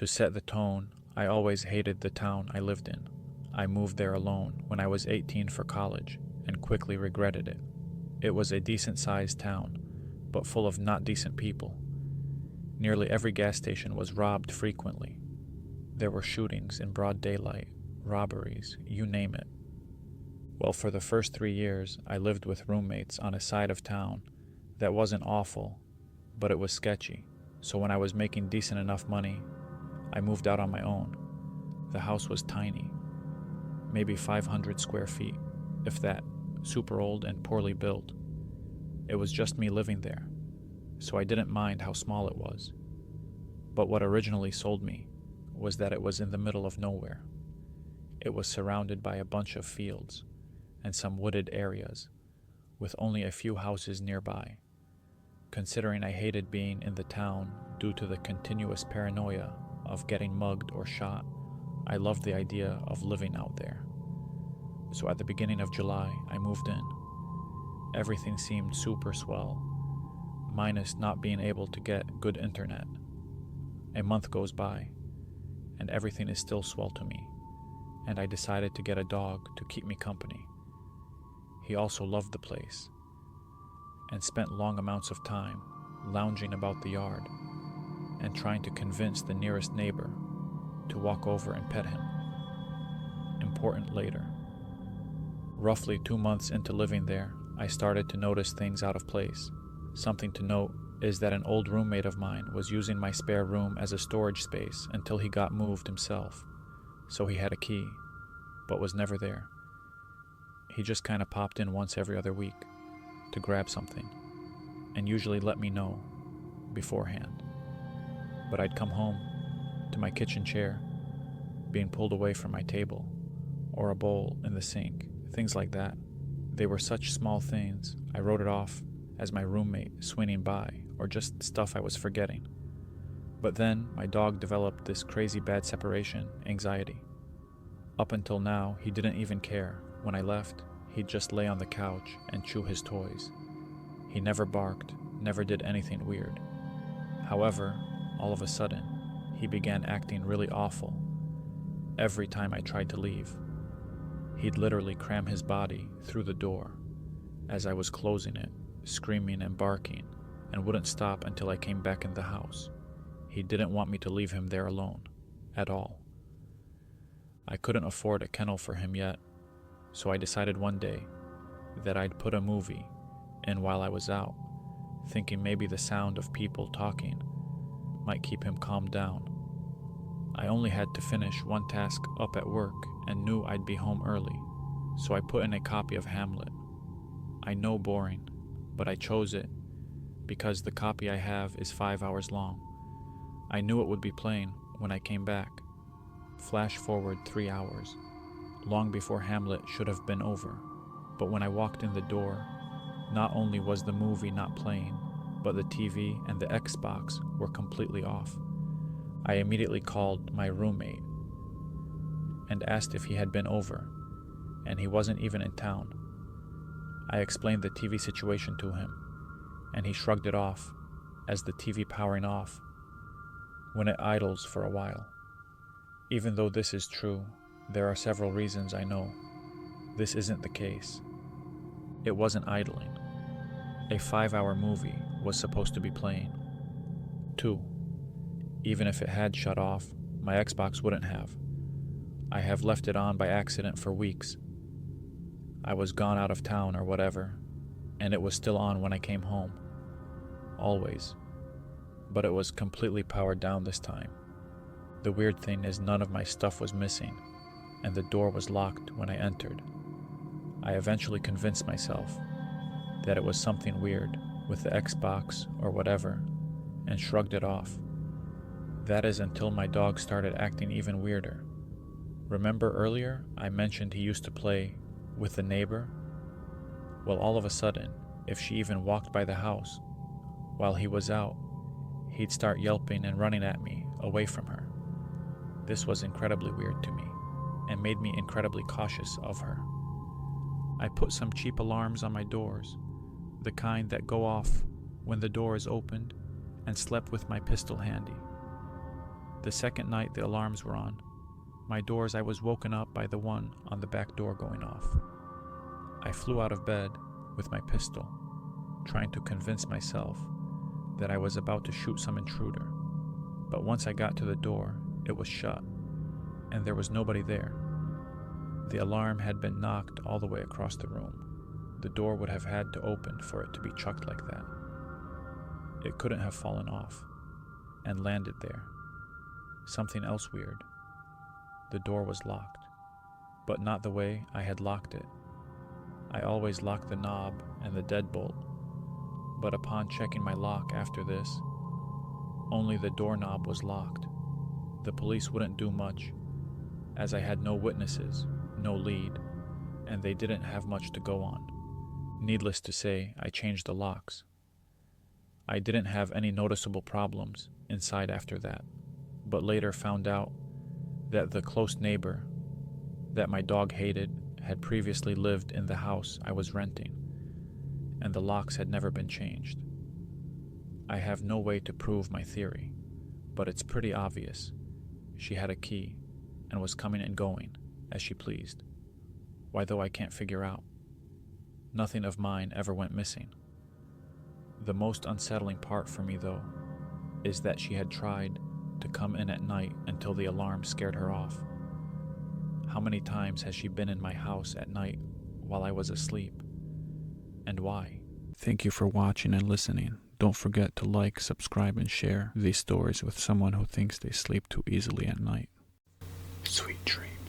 To set the tone, I always hated the town I lived in. I moved there alone when I was 18 for college and quickly regretted it. It was a decent-sized town, but full of not decent people. Nearly every gas station was robbed frequently. There were shootings in broad daylight, robberies, you name it. Well, for the first 3 years, I lived with roommates on a side of town that wasn't awful, but it was sketchy. So when I was making decent enough money, I moved out on my own. The house was tiny, maybe 500 square feet, if that, super old and poorly built. It was just me living there, so I didn't mind how small it was. But what originally sold me was that it was in the middle of nowhere. It was surrounded by a bunch of fields and some wooded areas, with only a few houses nearby. Considering I hated being in the town due to the continuous paranoia of getting mugged or shot, I loved the idea of living out there. So at the beginning of July, I moved in. Everything seemed super swell, minus not being able to get good internet. A month goes by, and everything is still swell to me, and I decided to get a dog to keep me company. He also loved the place, and spent long amounts of time lounging about the yard and trying to convince the nearest neighbor to walk over and pet him. Important later. Roughly 2 months into living there, I started to notice things out of place. Something to note is that an old roommate of mine was using my spare room as a storage space until he got moved himself, so he had a key, but was never there. He just kind of popped in once every other week to grab something, and usually let me know beforehand. But I'd come home to my kitchen chair being pulled away from my table, or a bowl in the sink, things like that. They were such small things, I wrote it off as my roommate swinging by, or just stuff I was forgetting. But then my dog developed this crazy bad separation anxiety. Up until now, he didn't even care. When I left, he'd just lay on the couch and chew his toys. He never barked, never did anything weird. However, all of a sudden, he began acting really awful. Every time I tried to leave, he'd literally cram his body through the door as I was closing it, screaming and barking, and wouldn't stop until I came back in the house. He didn't want me to leave him there alone, at all. I couldn't afford a kennel for him yet, so I decided one day that I'd put a movie in while I was out, thinking maybe the sound of people talking might keep him calmed down. I only had to finish one task up at work and knew I'd be home early, so I put in a copy of Hamlet. I know, boring, but I chose it because the copy I have is 5 hours long. I knew it would be playing when I came back. Flash forward 3 hours, long before Hamlet should have been over. But when I walked in the door, not only was the movie not playing, but the TV and the Xbox were completely off. I immediately called my roommate and asked if he had been over, and he wasn't even in town. I explained the TV situation to him, and he shrugged it off as the TV powering off when it idles for a while. Even though this is true, there are several reasons I know this isn't the case. It wasn't idling. A 5-hour movie was supposed to be playing. 2. Even if it had shut off, my Xbox wouldn't have. I have left it on by accident for weeks. I was gone out of town or whatever, and it was still on when I came home. Always. But it was completely powered down this time. The weird thing is none of my stuff was missing, and the door was locked when I entered. I eventually convinced myself that it was something weird with the Xbox or whatever, and shrugged it off. That is until my dog started acting even weirder. Remember earlier I mentioned he used to play with the neighbor? Well, all of a sudden, if she even walked by the house while he was out, he'd start yelping and running at me away from her. This was incredibly weird to me and made me incredibly cautious of her. I put some cheap alarms on my doors, the kind that go off when the door is opened, and slept with my pistol handy. The second night the alarms were on my doors, I was woken up by the one on the back door going off. I flew out of bed with my pistol, trying to convince myself that I was about to shoot some intruder. But once I got to the door, it was shut, and there was nobody there. The alarm had been knocked all the way across the room. The door would have had to open for it to be chucked like that. It couldn't have fallen off and landed there. Something else weird. The door was locked, but not the way I had locked it. I always locked the knob and the deadbolt, but upon checking my lock after this, only the doorknob was locked. The police wouldn't do much, as I had no witnesses, no lead, and they didn't have much to go on. Needless to say, I changed the locks. I didn't have any noticeable problems inside after that, but later found out that the close neighbor that my dog hated had previously lived in the house I was renting, and the locks had never been changed. I have no way to prove my theory, but it's pretty obvious. She had a key and was coming and going as she pleased. Why, though, I can't figure out. Nothing of mine ever went missing. The most unsettling part for me, though, is that she had tried to come in at night until the alarm scared her off. How many times has she been in my house at night while I was asleep? And why? Thank you for watching and listening. Don't forget to like, subscribe, and share these stories with someone who thinks they sleep too easily at night. Sweet dreams.